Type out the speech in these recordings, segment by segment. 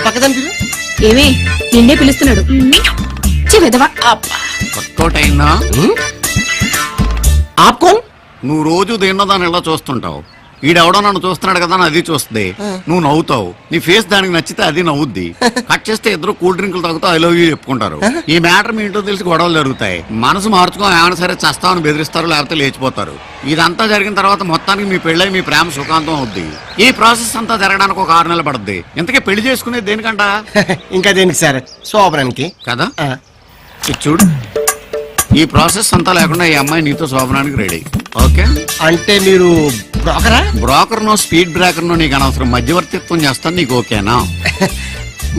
పక్కదానికి ఏమే నిన్నే పిలుస్తున్నాడు. వర్కౌట్ అయిందా? ఆపుకోన్. నువ్వు రోజు దేన్నో దాన్ని ఎలా చూస్తుంటావు. ఈడెవడో నన్ను చూస్తున్నాడు కదా అని అది చూస్తుంది, నువ్వు నవ్వుతావు. నీ ఫేస్ దానికి నచ్చితే అది నవ్వుద్ది. కట్ చేస్తే ఇద్దరు కూల్ డ్రింకులు తాగుతూ ఐ లవ్ యూ చెప్పుకుంటారు. ఈ మ్యాటర్ మీ ఇంట్లో తెలిసి గొడవలు జరుగుతాయి. మనసు మార్చుకో, ఏమైనా సరే చస్తామని బెదిరిస్తారు, లేకపోతే లేచిపోతారు. ఇదంతా జరిగిన తర్వాత మొత్తానికి మీ పెళ్ళై మీ ప్రేమ సుఖాంతం అవుద్ది. ఈ ప్రాసెస్ అంతా జరగడానికి ఒక 6 నెలలు పడుద్ది. ఇంతకీ పెళ్లి చేసుకునేది దేనికంట? ఇంకా దేనికి సార్? శోభనానికి కదా. చూడు, ఈ ప్రాసెస్ అంతా లేకుండా ఈ అమ్మాయి నీతో శోభనానికి రెడీ. ఓకే అంటే మీరు బ్రోకరా? Broker no, speed breaker no నీకు అనవసరం. మధ్యవర్తిత్వం చేస్తాను. నీకు ఓకేనా?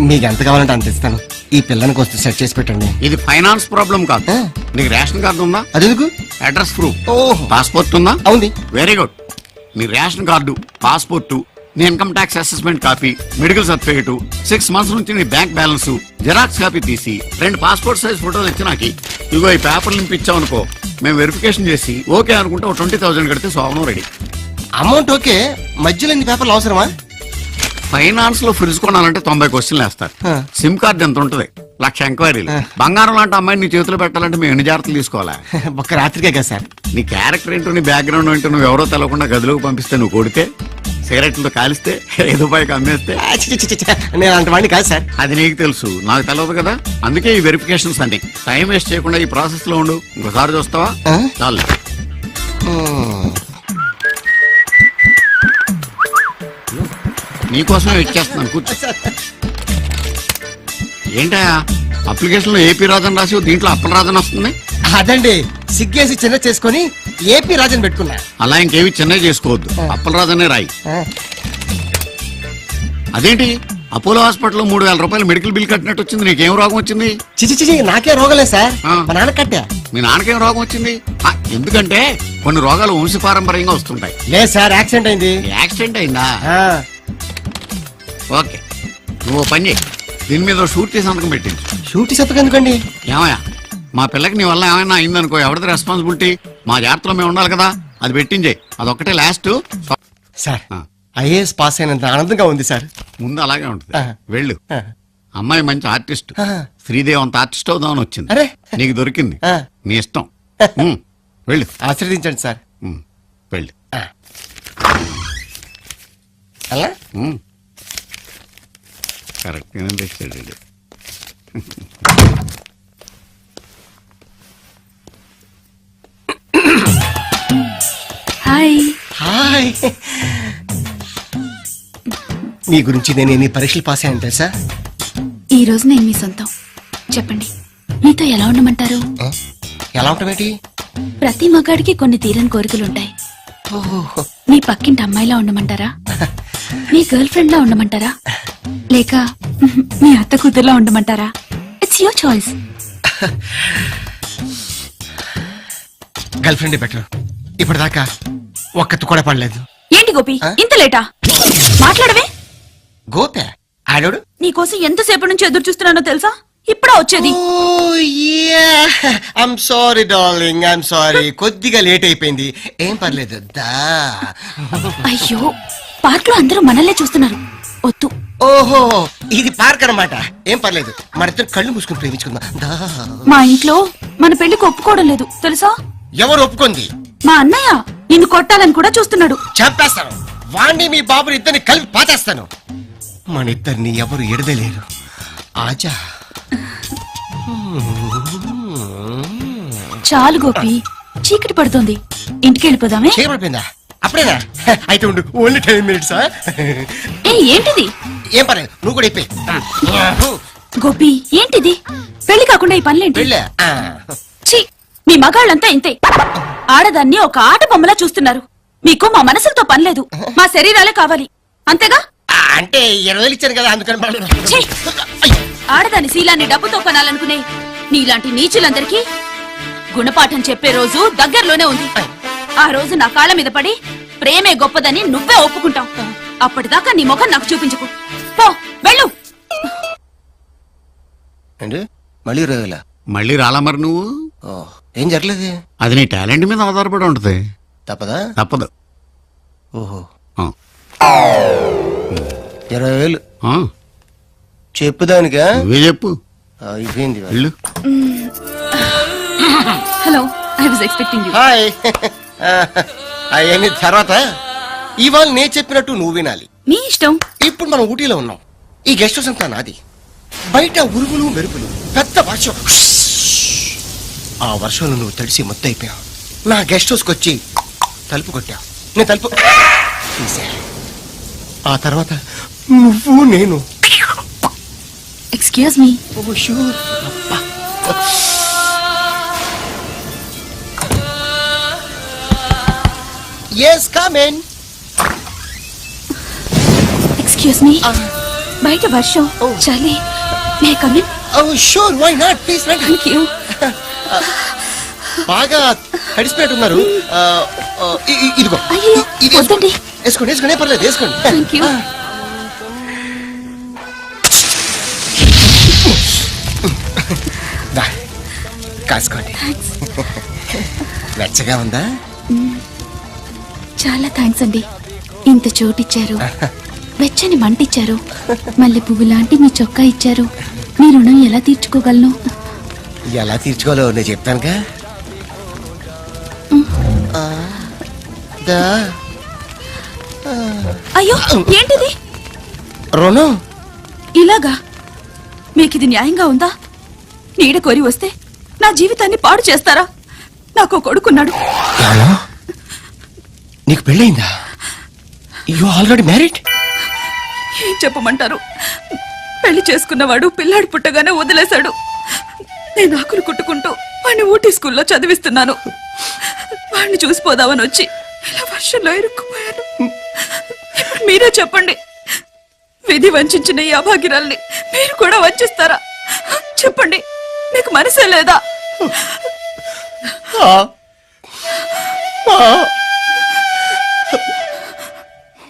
మీకు ఎంత కావాలంటే అంత ఇస్తాను. ఈ పిల్లని కొంచెం సెట్ చేసి పెట్టండి. ఇది ఫైనాన్స్ ప్రాబ్లం కాదు. నీకు రేషన్ కార్డు ఉందా? అదెందుకు? Address proof. ఓహో. పాస్పోర్ట్ ఉందా? అవుంది. Very good. నీ రేషన్ కార్డు, పాస్పోర్టు, నీ income tax assessment copy, medical certificate, 6 months నుంచి నీ బ్యాంక్ బ్యాలెన్స్, జెరాక్స్ కాపీ తీసి 2 పాస్పోర్ట్ సైజ్ ఫోటోలు ఇచ్చి నాకు ఇగో ఈ పేపర్లు నింపించావు అనుకో, మేము వెరిఫికేషన్ చేసి ఓకే అనుకుంటే 20,000 కడితే శోభనం రెడీ. అమౌంట్ ఓకే, మధ్యలో ఎన్ని పేపర్లు అవసరమా? ఫైనాన్స్ లో ఫ్రిడ్జ్ కొనాలంటే 90 క్వశ్చన్లు వేస్తారు. సిమ్ కార్డు ఎంత ఉంటుంది? 1,00,000 ఎంక్వైరీలు. బంగారం లాంటి అమ్మాయిని నీ చేతిలో పెట్టాలంటే మేము ఎన్ని జాగ్రత్తలు తీసుకోవాలా? ఒక్క రాత్రికే కదా సార్. నీ క్యారెక్టర్ ఏంటో, నీ బ్యాక్గ్రౌండ్ ఏంటో నువ్వు ఎవరో తెలవకుండా గదిలోకి పంపిస్తే, నువ్వు కొడితే, సిగరెట్లతో కాలిస్తే, ఐదు రూపాయకి అమ్మేస్తే, నేను అంత వాడిని కాదు సార్. అది నీకు తెలుసు, నాకు తెలియదు కదా. అందుకే ఈ వెరిఫికేషన్స్ అన్ని. టైం వేస్ట్ చేయకుండా ఈ ప్రాసెస్ లో ఉండు. ఇంకోసారి చూస్తావా? చాలు. నీకోసమే వెయిట్ చేస్తున్నాను, కూర్చో. ఏంటా అప్లికేషన్ లో ఏపీ రాజన్ రాసి దీంట్లో అప్పల రాజన్ వస్తుంది? అదండి, సిగ్గేసి చిన్న చేసుకుని ఏపీ రాజన్ పెట్టుకున్నా. అలా ఇంకేవి చిన్న చేసుకోవద్దు, అప్పల రాజనే రాయి. అదేంటి అపోలో హాస్పిటల్లో 3,000 రూపాయలు మెడికల్ బిల్ కట్టినట్టు వచ్చింది. నీకేం రోగం వచ్చింది? చిచి నాకే రోగలే సార్, మా నాన్న కట్టా. మీ నాన్నకేం రోగం వచ్చింది? ఎందుకంటే కొన్ని రోగాలు వంశపారంపర్యంగా వస్తుంటాయి. లేదు సార్, యాక్సిడెంట్ అయింది. యాక్సిడెంట్ అయిందా? ఓకే, నువ్వు పని చేయి, దీని మీద షూరిటీ సంతకం పెట్టించు. షూరిటీ సంతకం ఎందుకండి? ఏమయ్యా, మా పిల్లకి నీ వల్ల ఏమైనా అయిందనుకో, ఎవరిది రెస్పాన్సిబిలిటీ? మా జాగ్రత్తలో మేము ఉండాలి కదా, అది పెట్టించే. అదొక్కటే లాస్ట్. సార్, ఐఏఎస్ పాస్ అయినంత ఆనందంగా ఉంది సార్. ముందు అలాగే ఉంటుంది, వెళ్ళు. అమ్మాయి మంచి ఆర్టిస్ట్, శ్రీదేవి అంత ఆర్టిస్ట్ అవుదామని వచ్చింది. నీకు దొరికింది, నీ ఇష్టం. వెళ్ళు, ఆశీర్వదించండి సార్. వెళ్ళు. అలా కరెక్ట్ గానే తెచ్చాడు. హాయ్. హాయ్. మీ గురించి నేను ఎన్ని పరీక్షలు పాస్ అయ్యాను తెలుసా? ఈ రోజు నేను మీ సొంతం. చెప్పండి, మీతో ఎలా ఉండమంటారు? ఎలా ఉంటామేంటి? ప్రతి మగాడికి కొన్ని తీరని కోరికలుంటాయి. మీ పక్కింటి అమ్మాయిలా ఉండమంటారా? మీ గర్ల్ ఫ్రెండ్ లా ఉండమంటారా? లేక మీ అత్త కూతురులా ఉండమంటారా? It's your choice. Girlfriend better. ఇప్పటిదాకా ఒక్కత్తు కూడా పడలేదు. ఏంటి గోపి, ఇంత లేటా? మాట్లాడవే. గోపే ఆడోడు నీకోసం ఎంతసేపు నుంచి ఎదురు చూస్తున్నానో తెలుసా? ఇప్పుడా వచ్చేది? I'm sorry darling, I'm sorry. కొద్దిగా లేట్ అయిపోయింది, ఏం పర్లేదు. అయ్యో, పార్క్ లో అందరూ మనల్నే చూస్తున్నారు, వద్దు. ఓహో, ఇది పార్క్ అన్నమాట. ఏం పర్లేదు, మన ఇద్దరు కళ్ళు మూసుకుని ప్రేమించుకుందాం. మా ఇంట్లో మన పెళ్లికి ఒప్పుకోవడం లేదు తెలుసా? ఎవరు ఒప్పుకుంది? మా అన్నయ్య నిన్ను కొట్టాలని కూడా చూస్తున్నాడు. చంపేస్తాను వాణ్ణి, మీ బాబుని ఇద్దరిని కలిపి పాతేస్తాను. మన ఇద్దరిని ఎవరు ఎడదలేరు. ఆజా. చాలు గోపి, చీకటి పడుతుంది, ఇంటికి వెళ్ళిపోదామే. చేయబడిపోయిందా? అప్పుడేనా? అయితే ఉండు, ఓన్లీ 10 మినిట్స్. ఏంటిది? ఏం పర్లేదు, నువ్వు కూడా అయిపోయి. గోపి, ఏంటిది? పెళ్లి కాకుండా ఈ పనులేంటి? ఛీ, మీ మగాళ్ళంతా ఇంతే. ఆడదాన్ని ఒక ఆట బొమ్మలా చూస్తున్నారు. మీకు మా మనసులతో పనిలేదు, మా శరీరాలే కావాలి, అంతేగా? అంటే 20,000 ఇచ్చాను కదా, అందుకని. ఆడదాని శీలాన్ని డబ్బుతో కొనాలనుకునే నీలాంటి నీచులందరికీ గుణపాఠం చెప్పే రోజు దగ్గరలోనే ఉంది. ఆ రోజు నా కాళ్ళ మీద పడి ప్రేమే గొప్పదని నువ్వే ఒప్పుకుంటావు. అప్పటిదాకా నీ ముఖం నాకు చూపించకు. పో, వెళ్ళు. మళ్ళీ రాలా? మళ్ళీ రాలా? మరి నువ్వు ఓ, ఏం జరగలేదు. అది నీ టాలెంట్ మీద ఆధారపడి ఉంటది. తప్పదా? తప్పదు. ఓహో, ఆ. 20,000 ఆ, చెప్పుదానికా? నువ్వే చెప్పు. అయిపోయింది. వెళ్ళు. Hello, I was expecting you. Hi. అవన్నీ తర్వాత. ఇవాళ నేను చెప్పినట్టు నువ్వు వినాలి. మీ ఇష్టం. ఇప్పుడు మనం ఊటీలో ఉన్నాం. ఈ గెస్ట్ హౌస్ అంతా నాది. బయట ఉరుములు మెరుపులు, పెద్ద వర్షం. ఆ వర్షంలో నువ్వు తడిసి మొత్తైపోయావు. నా గెస్ట్ హౌస్కి వచ్చి తలుపు కొట్టావు. నేను తలుపు తీసా. ఆ తర్వాత నువ్వు నేను. Excuse me. Yes come in. Excuse me. బయట వర్షం, చలి. May come in? Sure, why not, please రండి. Thank you. బాగా తడిసిపోతున్నారు. ఇదిగో అయ్యో, ఇది వద్దండి. వేసుకోండి, వేసుకోండి, పర్లేదు, వేసుకోండి. Thank you. దా, కాసుకోండి. వెచ్చగా ఉందా? చాలా థ్యాంక్స్ అండి. ఇంత చోటిచ్చారు, వెచ్చని మంటిచ్చారు, మల్లె పువ్వు లాంటి మీ చొక్కా ఇచ్చారు. మీ రుణం ఎలా తీర్చుకోగలను? ఎలా తీర్చుకోవాలో నేను చెప్తానుగా. దా, అయ్యో, ఏంటిది? రుణం. ఇలాగా? మీకిది న్యాయంగా ఉందా? నీడ కోరి వస్తే నా జీవితాన్ని పాడు చేస్తారా? నాకు కొడుకున్నాడు. ఏమో? నీకు పెళ్ళయిందా? You already married? ఏం చెప్పమంటారు? పెళ్లి చేసుకున్నవాడు పిల్లాడు పుట్టగానే వదిలేశాడు. నేను ఆకులు కుట్టుకుంటూ వాడిని ఊటీ స్కూల్లో చదివిస్తున్నాను. వాడిని చూసిపోదామని వచ్చి ఇలా వర్షంలో ఇరుక్కుపోయాను. ఇప్పుడు మీరే చెప్పండి, విధి వంచిన ఈ అభాగ్యురాల్ని మీరు కూడా వంచిస్తారా? చెప్పండి, మీకు మనసే లేదా?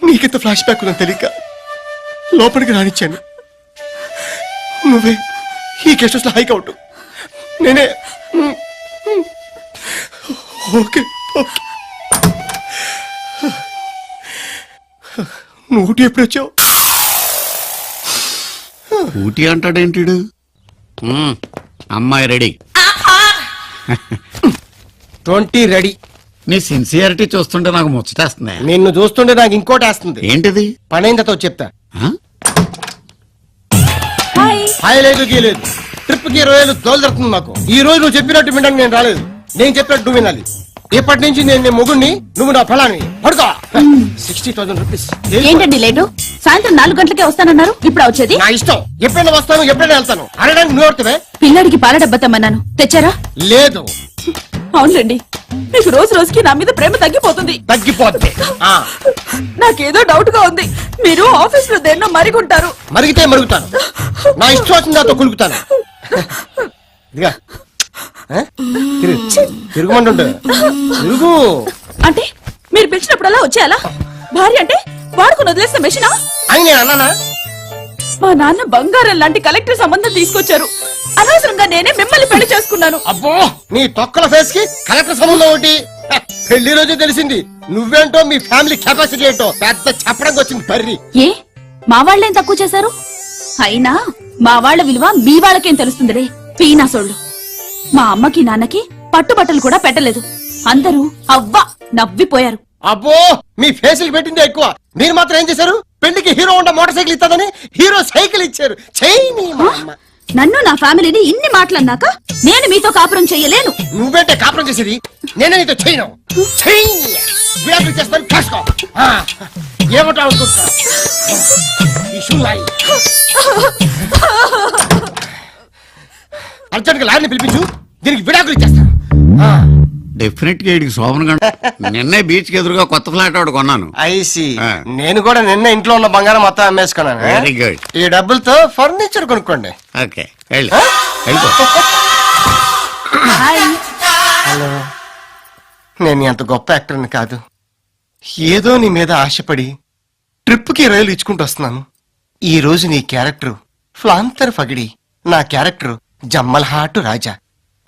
నీకెంత ఫ్లాష్ బ్యాక్ ఉందని తెలియక లోపలికి రానిచ్చాను. నువ్వే ఈ గెస్ట్ హౌస్ లో హైక్ అవుట్, నేనే. Okay, okay. నువ్వు ఊటీ ఎప్పుడు వచ్చావు? ఊటీ అంటాడేంటిడు? అమ్మాయి రెడీ. 20 రెడీ. నీ సిన్సియారిటీ చూస్తుంటే నాకు ముచ్చటేస్తుంది. నిన్ను చూస్తుంటే నాకు ఇంకోటి వేస్తుంది. ఏంటిది? పనైందతో చెప్తా. ఆ? హాయ్ లేదు, గీ లేదు. ట్రిప్ కి 20,000 తోలు జరుగుతుంది మాకు. ఈ రోజు నువ్వు చెప్పినట్టు వినడానికి నేను రాలేదు. నేను చెప్పినట్టు నువ్వు వినాలి. ఇప్పటి నుంచి నేను నీ మొగుడిని, నువ్వు నా ఫలాన్ని. పడుకో. 60,000 రూపీస్. ఏంటండి లేటు? సాయంత్రం 4 గంటలకే వస్తానన్నారు, ఇప్పుడు వచ్చేది? నా ఇష్టం. ఎప్పుడైనా వస్తాను, ఎప్పుడైనా వెళ్తాను. అడగడానికి నువ్వు ఎవరితోవే? పిల్లాడికి పాల డబ్బా తెమ్మన్నాను, తెచ్చారా? లేదు. అవునులేండి, మీకు రోజు రోజుకి నా మీద ప్రేమ తగ్గిపోతుంది. తగ్గిపోద్ది. నాకేదో డౌట్ గా ఉంది. మీరు ఆఫీస్ లో దేన్నో మరిగుంటారు. మరిగితే మరుగుతాను. నా ఇష్టం వచ్చిన దాంతో కులుకుతాను. ఇదిగా తిరుగుమంటుంటే తిరుగు. అంటే మీరు పిలిచినప్పుడల్లా వచ్చేయాలా? భార్య అంటే వాడుకుని వదిలేసిన మెషినా? అని నేను అన్నానా? మా నాన్న బంగారం లాంటి కలెక్టర్ సంబంధం తీసుకొచ్చారు. అనవసరంగా నేనే మిమ్మల్ని పెళ్లి చేసుకున్నాను. అబ్బో, నీ తొక్కల ఫేస్ కి కలెక్టర్ సంబంధం ఒకటి. పెళ్లి రోజు తెలిసింది నువ్వేంటో, మీ ఫ్యామిలీ కెపాసిటీ ఏంటో. పెద్ద చెప్పడానికి వచ్చింది పర్రి. ఏ మా వాళ్ళేం తక్కువ చేశారు? అయినా మా వాళ్ళ విలువ మీ వాళ్ళకేం తెలుస్తుందిరే పీనాసోళ్ళు. మా అమ్మకి నాన్నకి పట్టుబట్టలు కూడా పెట్టలేదు. అందరూ అవ్వ నవ్విపోయారు. అబ్బో, మీ ఫేసులు పెట్టిందే ఎక్కువ. మీరు మాత్రం ఏం చేశారు? పెళ్లికి హీరో ఉండ మోటార్ సైకిల్ ఇస్తాదని హీరో సైకిల్ ఇచ్చారు. చెయ్యి. నన్ను నా ఫ్యామిలీని ఇన్ని మాటలన్నాక నేను మీతో కాపురం చెయ్యలేను. నువ్వేంటే కాపురం చేసేది? నేనే నీతో చేయను. విడాకులు చేస్తాను, కాసుకో. ఏమంటావు అనుకుంటా? అర్జెంట్ గా లారీని పిలిపించు, దీనికి విడాకులు ఇచ్చేస్తాను. డెఫినెట్ గా వీడికి శోభన గంట. నిన్నే బీచ్ కి ఎదురుగా కొత్త ఫ్లాట్ ఒకటి కొన్నాను. ఐసి, నేను కూడా నిన్న ఇంట్లో ఉన్న బంగారం మొత్తం అమ్మేసుకున్నాను. Very good. ఈ డబ్బులతో ఫర్నిచర్ కొనుక్కోండి. ఓకే, వెళ్ళిపో. హలో, నేను ఎంత గొప్ప యాక్టర్ని కాదు. ఏదో నీ మీద ఆశపడి ట్రిప్ కి 20,000 ఇచ్చుకుంటూ వస్తున్నాను. ఈ రోజు నీ క్యారెక్టర్ ఫ్లాంతర్ ఫగిడి, నా క్యారెక్టర్ జమ్మల్హాటు రాజా.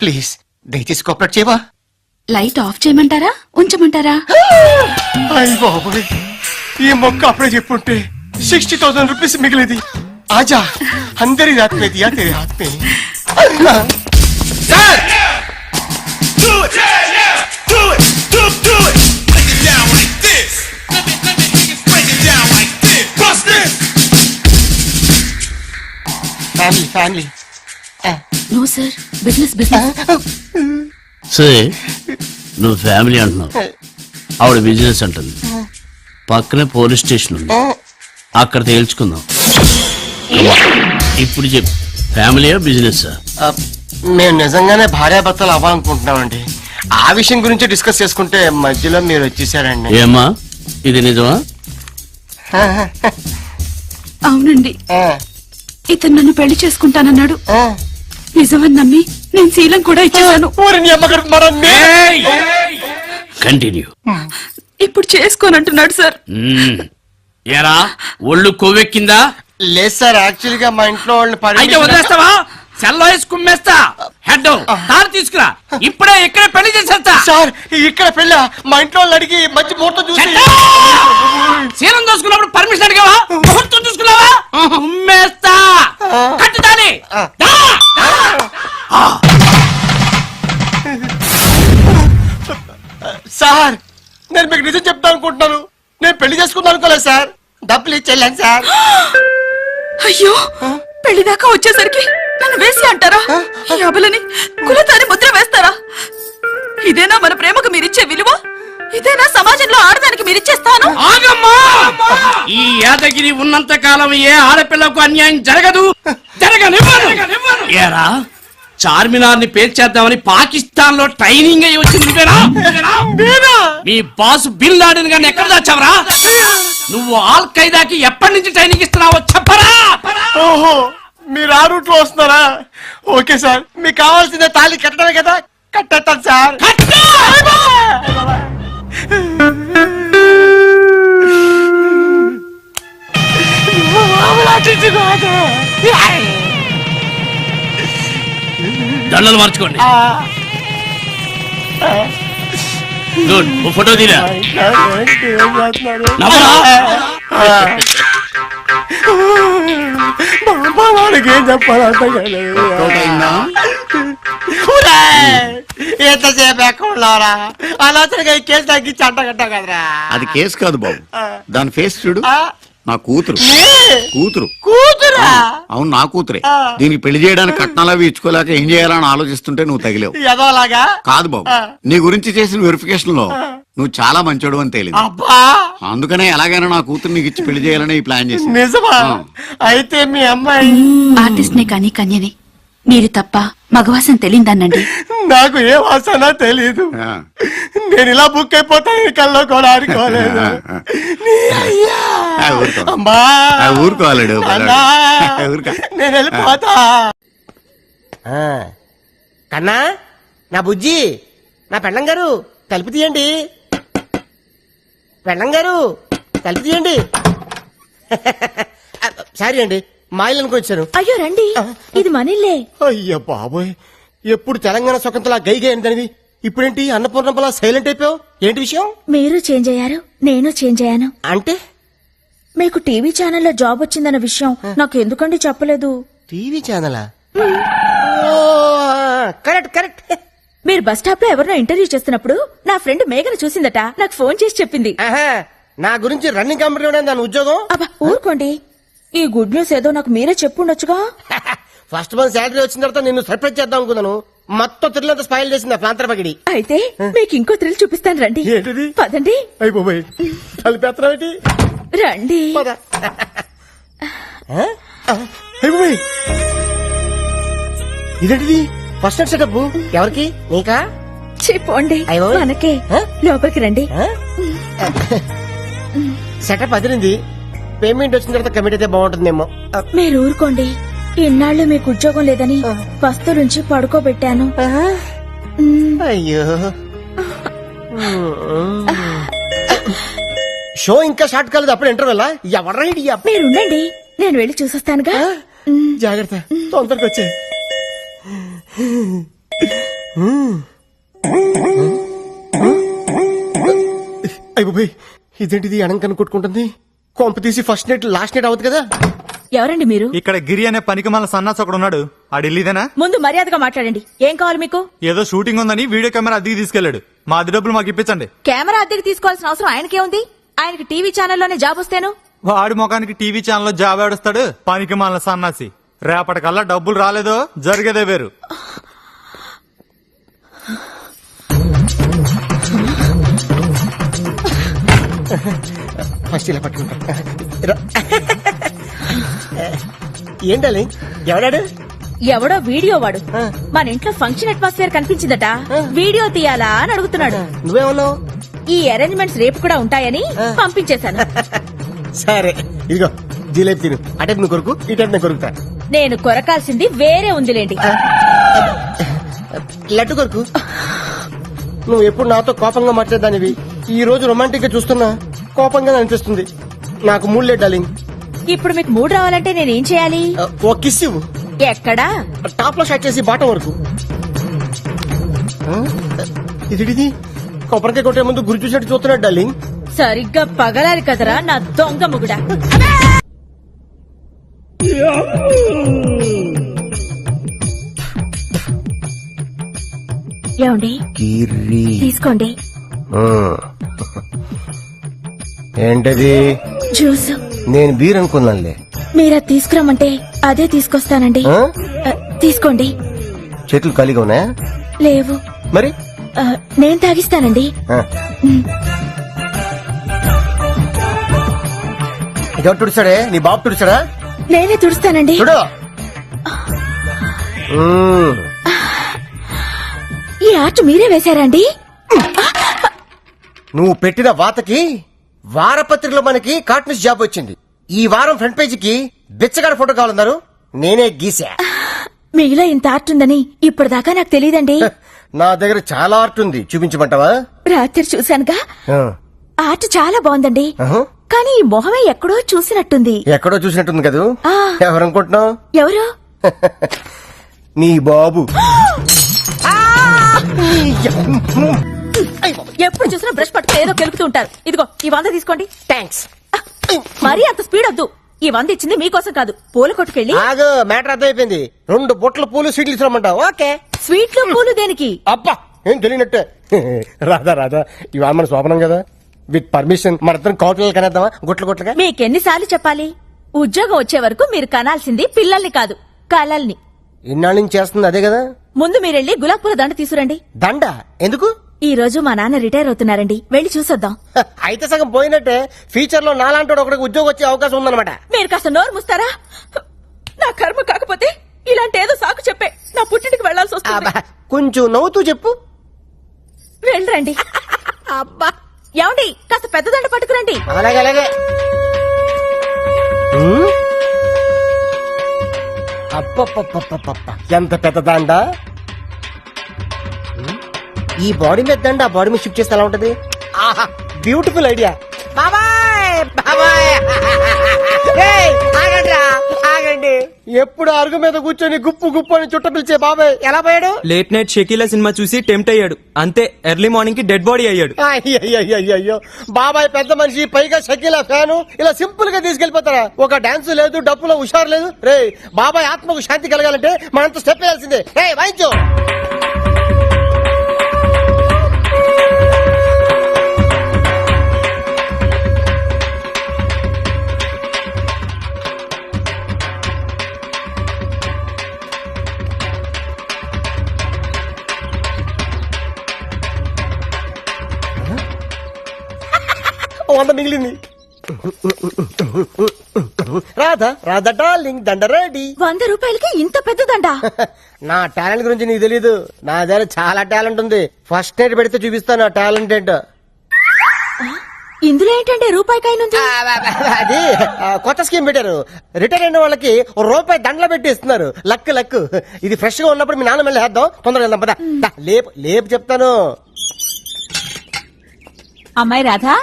ప్లీజ్ దయచేసి కోఆపరేట్ చేయవా? లైట్ ఆఫ్ చేయమంటారా ఉంచమంటారా? అయ్య బాబోయ్, ఈ మొక్క అప్పుడే చెప్పుంటే 60,000 రూపీస్ మిగిలేది. ఆజా అందరి రాత్ మే దియా తేరే హాత్ మే. Sir Do it, yeah, do it, do it. Break it down like this. Let me hear you break it down like this. Bust this. Family no sir, business business. సరే నువ్వు ఫ్యామిలీ అంటున్నావు, ఆవిడ బిజినెస్ అంటుంది. పక్కనే police station ఉంది, అక్కడ తేల్చుకుందాం. ఇప్పుడు చెప్పు, ఫ్యామిలీయా బిజినెస్? మేము నిజంగానే భార్యాభర్తలు అవ్వాలనుకుంటున్నామండి. ఆ విషయం గురించి డిస్కస్ చేసుకుంటే మధ్యలో మీరు వచ్చేసారండి. ఏమ్మా ఇది నిజమా? అవునండి, ఇతను నన్ను పెళ్లి చేసుకుంటానన్నాడు. నిజమని నమ్మి నేను శీలం కూడా ఇచ్చేసాను. కంటిన్యూ. ఇప్పుడు చేసుకోనంటున్నాడు సార్. ఏరా ఒళ్ళు కొవ్వెక్కిందా? లేదు సార్, యాక్చువల్ గా మా ఇంట్లో వాళ్ళని అయితే వదిలేస్తావా? సెల్లో వేసి కుమ్మేస్తా. హెడ్ తాను తీసుకురా, ఇప్పుడే ఇక్కడే పెళ్లి చేసేస్తా. సార్ ఇక్కడ పెళ్ళ మా ఇంట్లో వాళ్ళు అడిగి మంచి ముహూర్తం చూసి శీలం చూసుకున్నప్పుడు పర్మిషన్ అడిగావా? ముహూర్తం చూసుకున్నావా? కుమ్మేస్తా. కట్టుదాని. సార్ నేను మీకు నిజం చెప్తాను అనుకుంటున్నాను. నేను పెళ్లి చేసుకుందాం అనుకోలేదు సార్, డబ్బులు ఇచ్చేళ్ళాను సార్. అయ్యో, పెళ్లి దాకా వచ్చేసరికి నన్ను వేసి అంటారా? ఈ అబలని కులతాని ముద్ర వేస్తారా? ఇదేనా మన ప్రేమకు మీరిచ్చే విలువ? ఇదేనా సమాజంలో ఆడదానికి మీరిచ్చే స్థానం? ఆగమ్మా! ఈ యాదగిరి ఉన్నంత కాలం ఏ ఆడపిల్లకు అన్యాయం జరగదు, జరగనివ్వను. ఏరా చార్మినార్ ని పేల్చేద్దామని పాకిస్తాన్ లో ట్రైనింగ్ అయ్యి వచ్చింది మీ బాస్ బిన్ లాడెన్ గారిని ఎక్కడ దాచావరా? నువ్వు ఆల్ ఖైదాకి ఎప్పటి నుంచి ట్రైనింగ్ ఇస్తున్నావో చెప్పరా? ఓహో, మీరు ఆ రూట్ లో వస్తున్నారా? ఓకే సార్, మీకు కావాల్సిన తాళి కట్టడమే కదా, కట్టేస్తాను సార్. దండలు మార్చుకోండి. గుడ్, ఓ ఫోటో తీరా. నవ్వరా? వాడికి ఏం చెప్పాలి అర్థం కాలేదు. ఎంతసేపు ఎక్కడున్నారా? అనవసరంగా ఈ కేసు తగ్గించి అంటగట్టా కదరా. అది కేసు కాదు బాబు, దాని ఫేస్ చూడు. నా కూతురు కూతురా? అవును, నా కూతురే. దీనికి పెళ్లి చేయడానికి కట్నాలు అవి ఇచ్చుకోలేక ఏం చేయాలని ఆలోచిస్తుంటే నువ్వు తగిలేవు. ఎదోలాగా కాదు బాబు, నీ గురించి చేసిన వెరిఫికేషన్ లో నువ్వు చాలా మంచోడు అని తేలింది. అబ్బా, అందుకనే ఎలాగైనా నా కూతురు నీకు ఇచ్చి పెళ్లి చేయాలని ఈ ప్లాన్ చేసి. నిజమా? అయితే మీ అమ్మాయి ఆర్టిస్ట్ నే కానీ కన్యని. మీరు తప్ప మగవాసం తెలియదన్నండి. నాకు ఏ వాసన తెలీదు. నేను ఇలా బుక్ అయిపోతాను కల్లో కూడా ఆడుకోలేదు. అమ్మా ఊరుకోవాలడు. నేను వెళ్ళిపోతా. కన్నా, నా బుజ్జి, నా పెళ్ళం గారు తలుపు తీయండి. పెళ్ళం గారు తలుపు తీయండి. సారీ అండి, మా ఇల్లు అనుకొచ్చాను. అయ్యో రండి, ఇది మనిల్లే. అయ్యో బాబోయ్, ఎప్పుడు తెలంగాణ స్వతంత్ర గైగా ఏంటనివి, ఇప్పుడేంటి అన్నపూర్ణంపలా సైలెంట్ అయిపోయావు? ఏంటి విషయం? మీరు చేంజ్ అయ్యారు, నేను చేంజ్ అయ్యాను. అంటే మీకు టీవీ ఛానల్లో జాబ్ వచ్చిందన్న విషయం నాకు ఎందుకండి చెప్పలేదు? టీవీ ఛానలా? Correct correct. మీరు బస్ స్టాప్ లో ఎవరినో ఇంటర్వ్యూ చేస్తున్నప్పుడు నా ఫ్రెండ్ మేఘను చూసిందట, నాకు ఫోన్ చేసి చెప్పింది. నా గురించి రన్నింగ్ కంపెనీ దాని ఉద్యోగం. అబ్బా ఊరుకోండి, ఈ గుడ్ న్యూస్ ఏదో నాకు మీరే చెప్పుండొచ్చుగా. ఫస్ట్ మంత్ శాలరీ వచ్చిన తర్వాత నిన్ను సర్ప్రైజ్ చేద్దాం అనుకున్నాను. మొత్తం త్రిల్లంతా స్పాయిల్ చేసింది ప్రాంతర పగిడి. అయితే మీకు ఇంకో థ్రిల్ చూపిస్తాను రండి. ఏంటిది? పదండి. అయిపోయి కలిపేత్రం రండి. ఇదేంటిది? ఫస్ట్ నైట్ సెటప్ ఎవరికి? నీకా? చెప్పండి, అయ్యో. మనకే. లోపలికి రండి. సెటప్ అదిరింది. పేమెంట్ వచ్చిన తర్వాత కమిట్ అయితే బాగుంటుందేమో. మీరు ఊరుకోండి, ఇన్నాళ్ళు మీకు ఉద్యోగం లేదని వస్తువులుంచి పడుకోబెట్టాను. అయ్యో, షో ఇంకా స్టార్ట్ కాలేదు, అప్పుడు ఇంటర్వెల్. ఎవరు మీరుండండి, నేను వెళ్ళి చూసొస్తానుగా. జాగ్రత్త, తొందరగా వచ్చే. అయిపోయి ఇదేంటిది అనంకను కొట్టుకుంటుంది. కొంప తీసి ఫస్ట్ నైట్ లాస్ట్ నైట్ అవుతుంది కదా. ఎవరండి మీరు? ఇక్కడ గిరి అనే పనికి మన సన్నాస్ ఒకడు ఉన్నాడు. ఆడిల్లీదేనా? ముందు మర్యాదగా మాట్లాడండి. ఏం కావాలి మీకు? ఏదో షూటింగ్ ఉందని వీడియో కెమెరా అద్దెకి తీసుకెళ్లాడు. మా అద్దె డబ్బులు మాకు ఇప్పించండి. కెమెరా అద్దెకి తీసుకోవాల్సిన అవసరం ఆయనకే ఉంది? ఆయనకి టీవీ ఛానల్లోనే జాబ్ వస్తేను. వాడి ముఖానికి టీవీ ఛానల్లో జాబ్ ఆడుస్తాడు. పనికి మన సన్నాసి. రేపటికల్లా డబ్బులు రాలేదో జరిగేదే వేరు. ఫస్ట్ ఇలా పట్టుకుంటా. ఏంటాలి ఎవడాడు? ఎవడో వీడియో వాడు మన ఇంట్లో ఫంక్షన్ అట్మాస్ఫియర్ కనిపించిందట, వీడియో తీయాలా అని అడుగుతున్నాడు. నువ్వేమన్నావు? ఈ అరేంజ్మెంట్స్ రేపు కూడా ఉంటాయని పంపించేశాను. సరే ఇదిగో జీలేబీ తిను. అటే నువ్వు కొరుకు, ఇటే నేను కొరుకుతా. నేను కొరకాల్సింది వేరే ఉందిలేండి. లడ్డు కొరుకు. నువ్వు ఎప్పుడు నాతో కోపంగా మాట్లాడదానివి. ఈ రోజు రొమాంటిక్ గా చూస్తున్నా కోపంగా అనిపిస్తుంది. నాకు మూడు లేదు డార్లింగ్. ఇప్పుడు మీకు మూడు రావాలంటే నేనేం చేయాలి? ఓ కిస్ ఇవ్వు. ఎక్కడా? టాప్ లో స్టార్ట్ చేసి బాటం వరకు. ఇది కొబ్బరికాయ కొట్టే ముందు గురి చూసినట్టు చూస్తున్నాడు డార్లింగ్. సరిగ్గా పగలాలి కదరా నా దొంగ ముగుడా. ఏమండి తీసుకోండి. ఏంటది? జ్యూస్. నేను బీర్ అనుకున్నానులే. మీరా తీసుకురమ్మంటే అదే తీసుకొస్తానండి. తీసుకోండి. చేతులు ఖాళీగా ఉన్నాయా? లేవు. మరి నేను తాగిస్తానండి. ఎవరు తుడిచాడే? నీ బాబు తుడిచాడా? నేనే తుడుస్తానండి. చూడు. ఈ ఆర్ట్ మీరే వేశారండి? నువ్వు పెట్టిన వాతకి వారపత్రికలో మనకి కార్టూనిస్ట్ జాబ్ వచ్చింది. ఈ వారం ఫ్రంట్ పేజీకి బిచ్చగాడ ఫోటో కావాలన్నారు. నేనే గీసా. మీలో ఇంత ఆర్ట్ ఉందని ఇప్పటిదాకా నాకు తెలియదండి. నా దగ్గర చాలా ఆర్ట్ ఉంది. చూపించమంటావా? రాత్రి చూశానుగా. ఆ. ఆర్ట్ చాలా బాగుందండి. ఆహా. కానీ ఈ మొహమే ఎక్కడో చూసినట్టుంది. ఎక్కడో చూసినట్టుంది కదూ. ఆ. ఎవరనుకుంటున్నావు? ఎవరు? నీ బాబు. ఎప్పుడు చూసినా బ్రష్ పట్టుకుని ఏదో కెలుకుతూ ఉంటారు. ఇదిగో ఈ 100 తీసుకోండి. థ్యాంక్స్. మరీ అంత స్పీడ్ వద్దు. ఈ 100 ఇచ్చింది మీకోసం కాదు, పూల కొట్టుకెళ్ళి. ఆగు, మ్యాటర్ అర్థమైపోయింది. 2 బొట్ల పూలు స్వీట్లు ఇస్తామంటావు. ఓకే. స్వీట్లు పూలు దేనికి? అబ్బా ఏం తెలియనట్టే. రాధా ఇవాళ మన శోభనం కదా. విత్ పర్మిషన్ మన ఇద్దరం కౌటలు కనేద్దామా? గుట్లుగా. మీకెన్నిసార్లు చెప్పాలి? ఉద్యోగం వచ్చే వరకు మీరు కనాల్సింది పిల్లల్ని కాదు, కలల్ని. ఇన్నాళ్ళ నుంచి చేస్తుంది అదే కదా. ముందు మీరెళ్ళి గులాబ్ పూల దండ తీసుకురండి. దండ ఎందుకు? ఈ రోజు మా నాన్న రిటైర్ అవుతున్నారండి, వెళ్ళి చూసొద్దాం. అయితే సగం పోయినట్టే. ఫ్యూచర్ లో నాలాంటి ఒకటికి ఉద్యోగం వచ్చే అవకాశం ఉందన్నమాట. మీరు కాస్త నోరు మూస్తారా? నా కర్మ కాకపోతే ఇలాంటి ఏదో సాకు చెప్పే నా పుట్టింటికి వెళ్లాల్సి వస్తుంది. కొంచెం నవ్వుతూ చెప్పు. వెళ్ళరండి. అబ్బా ఏమండి, కాస్త పెద్ద దండ పట్టుకురండి. అలాగే. అప్పప్ప ఎంత పెద్ద దండ. ఈ బాడీ మీద దండ ఆ బాడీ మీద షిఫ్ట్ చేస్తే ఎలా ఉంటది? ఆహా, బ్యూటిఫుల్ ఐడియా. ఆగండి. ఎప్పుడు అరుగు మీద కూర్చొని గుప్పు గుప్పు అని చుట్ట పిలిచే బాబాయ్ ఎలా పోయాడు? లేట్ నైట్ షకీలా సినిమా చూసి టెంప్ట్ అయ్యాడు, అంతే. ఎర్లీ మార్నింగ్ కి డెడ్ బాడీ అయ్యాడు. అయ్యో బాబాయ్ పెద్ద మనిషి, పైగా షకీలా ఫ్యాను. ఇలా సింపుల్ గా తీసుకెళ్లిపోతారా? ఒక డాన్స్ లేదు, డప్పులో హుషారు లేదు. రే బాబాయ్ ఆత్మకు శాంతి కలగాలంటే మనంత స్టెప్ వేయాల్సిందే. రే వాయించు. వంద మిగిలింది. రాధా డార్లింగ్ దండ రెడీ. 100 రూపాయలకి ఇంత పెద్ద దండ? నా టాలెంట్ గురించి నీకు తెలీదు. నా దగ్గర చాలా టాలెంట్ ఉంది. ఫస్ట్ నైట్ పెడితే చూపిస్తాను నా టాలెంట్ ఏంటో. ఇందులో ఏంటంటే రూపాయికాయనుంది. అది కొత్త స్కీమ్ పెట్టారు. రిటైర్ అయిన వాళ్ళకి రూపాయి దండలు పెట్టి ఇస్తున్నారు. లక్. ఇది ఫ్రెష్ గా ఉన్నప్పుడు మీ నాన్న మళ్ళీ వేద్దాం. తొందరగా వెళ్దాం పద. లేపు చెప్తాను. అమ్మాయి రాధా,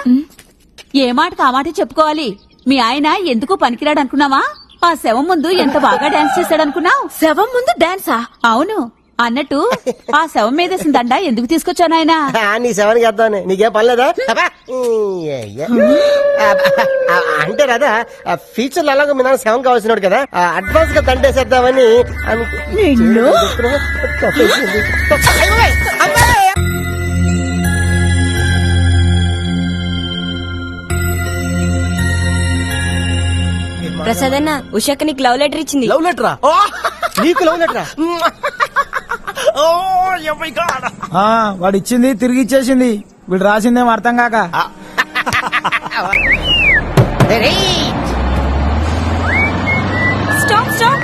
ఏ మాటకు ఆ మాట చెప్పుకోవాలి. మీ ఆయన ఎందుకు పనికిరాడు అనుకున్నావా? ఆ శవం ముందు ఎంత బాగా డాన్స్ చేశాడు అనుకున్నావు? శవం ముందు డాన్సా? అవును. అన్నట్టు ఆ శవం మీదేసిన దండ ఎందుకు తీసుకొచ్చా నాయనా? నీ శవానికి వేద్దామని నీకేం పర్లేదా? అబ్బా! అంటే రాదా ఫ్యూచర్ లో అలాగో మీ నాన్న శవం కావాల్సినాడు కదా, అడ్వాన్స్ గా దండేసేద్దామని నిన్ను? ప్రసాద్ అన్న ఉషాకి నీకు లవ్ లెటర్ ఇచ్చింది. లవ్ లెటరా? నీకు లవ్ లెటరా? వాడు ఇచ్చింది తిరిగి ఇచ్చేసింది, వీడు రాసిందేమో అర్థం కాక. Stop stop.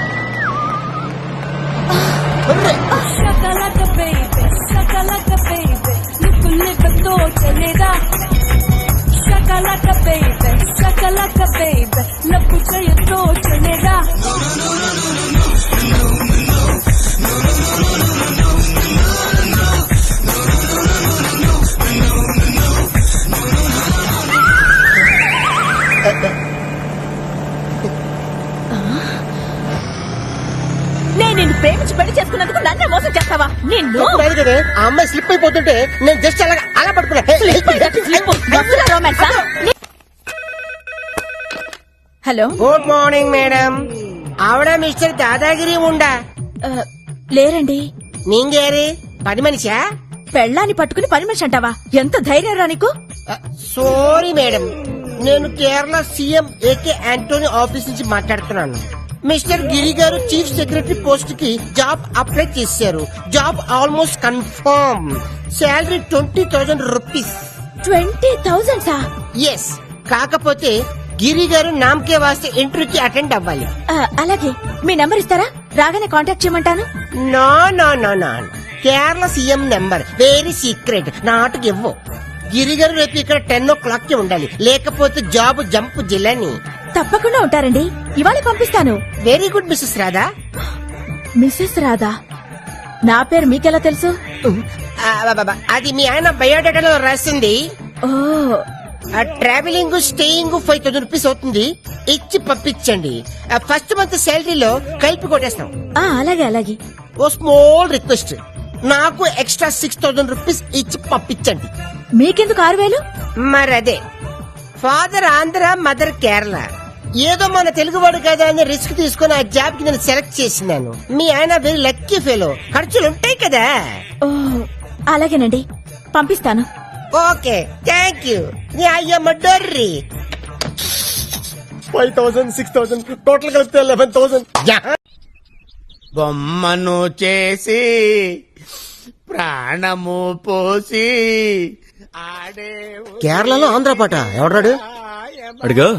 నేను నిన్ను ప్రేమించి పెళ్లి చేసుకున్నందుకు నన్నే మోసం చేస్తావా? నిన్ను కదా ఆ అమ్మాయి స్లిప్ అయిపోతుంటే నేను జస్ట్ అలా పట్టుకున్నా. రొమాన్సా? Hello, good morning madam. ఆవిడ మిస్టర్ దాదాగిరి ఉండా? లేరండి. నీంగేరి పని మనిషా? పెళ్ళాన్ని పట్టుకుని పని మనిషి అంటావా? ఎంత ధైర్యం రా నీకు? సారీ మేడం, నేను కేరళ సీఎం ఏకే ఆంటోనీ ఆఫీస్ నుంచి మాట్లాడుతున్నాను. మిస్టర్ గిరి గారు చీఫ్ సెక్రటరీ పోస్ట్ కి జాబ్ అప్లై చేశారు. Job almost confirm. Salary 20,000 rupees. 20,000 yes. కాకపోతే గిరి గారు నామకే వాస్తే ఇంటర్వ్యూకి అటెండ్ అవ్వాలి. అలాగే, మీ నెంబర్ ఇస్తారా? రాగానే కాంటాక్ట్ చేయమంటాను. No no no no, Kerala CM number very secret, not give. Giri గారు రేపు ఇక్కడ 10 o'clock కి ఉండాలి, లేకపోతే జాబ్ జంప్ జిల్లని. తప్పకుండా ఉంటారండి, ఇవాళ పంపిస్తాను. Very good Mrs Radha. Mrs Radha? నా పేరు మీకెలా తెలుసు? అది మీ ఆయన బయోడేటాలో రాసింది. ఓ, ట్రావెలింగ్ స్టేయింగ్ 5,000 రూపీస్ అవుతుంది, ఇచ్చి పంపించండి. ఫస్ట్ మంత్ శాలరీలో కలిపి కొట్టేస్తాం. అలాగే అలాగే. ఓ స్మాల్ రిక్వెస్ట్, నాకు ఎక్స్ట్రా 6,000 రూపీస్ ఇచ్చి పంపించండి. మీకెందుకు 6,000? మరి అదే, ఫాదర్ ఆంధ్ర, మదర్ కేరళ. ఏదో మన తెలుగువాడు కదా అని రిస్క్ తీసుకుని ఆ జాబ్ కి నేను సెలెక్ట్ చేసినాను. మీ ఆయన వెరీ లక్కీ ఫెలో, ఖర్చులు ఉంటాయి కదా. ఓ, అలాగేనండి, పంపిస్తాను. Okay, thank you. అయ్యమ్మ డర్రీ. 5,000, 6,000 టోటల్ కలిపితే 11,000. బొమ్మను చేసి ప్రాణము పోసి ఆడే కేరళలో ఆంధ్ర పాట ఎవడాడు? అడుగు.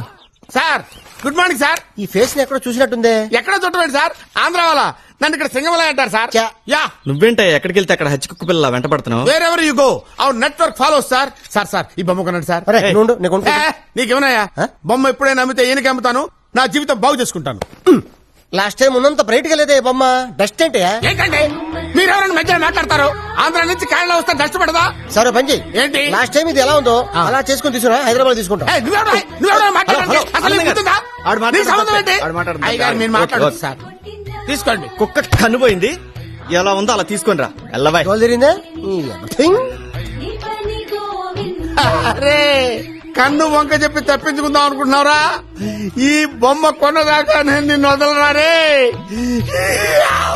Sir, good morning sir. ఈ ఫేస్ ని ఎక్కడో చూసినట్టుందే. ఎక్కడ చుట్టమండి సార్? ఆంధ్ర వాళ్ళ. నన్ను ఇక్కడ సింగమల అంటారు సార్. యా, నువ్వేంటే ఎక్కడికి వెళ్తే అక్కడ హచ్చి కుక్క పిల్ల వెంట పడుతున్నావు? Wear ever you go our network follows sir. Sir sir, ఈ బొమ్మ కొనండి సార్. అరే, నుండు, నేను కొనుక్కుంటా. నీకేమన్నాయా? బొమ్మ ఎప్పుడైనా అమ్మితే ఈయనకి అమ్ముతాను, నా జీవితం బాగు చేసుకుంటాను. లాస్ట్ టైం ఉన్నంత బ్రైట్ గా లేదే బొమ్మ. డస్ట్ ఏంటి? ఏంటండి మీరెవరైనా మధ్యలో మాట్లాడతారు? ఆంధ్ర నుంచి కేరళ వస్తే డస్ట్ పడదా? సరే పని చెయ్యి. ఏంటి? లాస్ట్ టైం ఇది ఎలా ఉందో అలా చేసుకుని తీసుకురా, హైదరాబాద్ తీసుకుంటా. నువ్వెవరైనా మాట్లాడండి. హలో, అసలు నీకు గుర్తుందా? ఆడు మాట్లాడుతున్నాడు. నీ సంబంధం ఏంటి? ఆడు మాట్లాడుతున్నాడు. అయ్యగారు మీరు మాట్లాడదు సార్. తీసుకోండి. కుక్క కన్నుపోయింది, ఎలా ఉందో అలా తీసుకొని రా. ఎల్లబాయ్. జరిగిందా? అరే, కన్ను వంక చెప్పి తప్పించుకుందాం అనుకుంటున్నారా? ఈ బొమ్మ కొన్నదాకా నేను నిన్ను వదలరారే.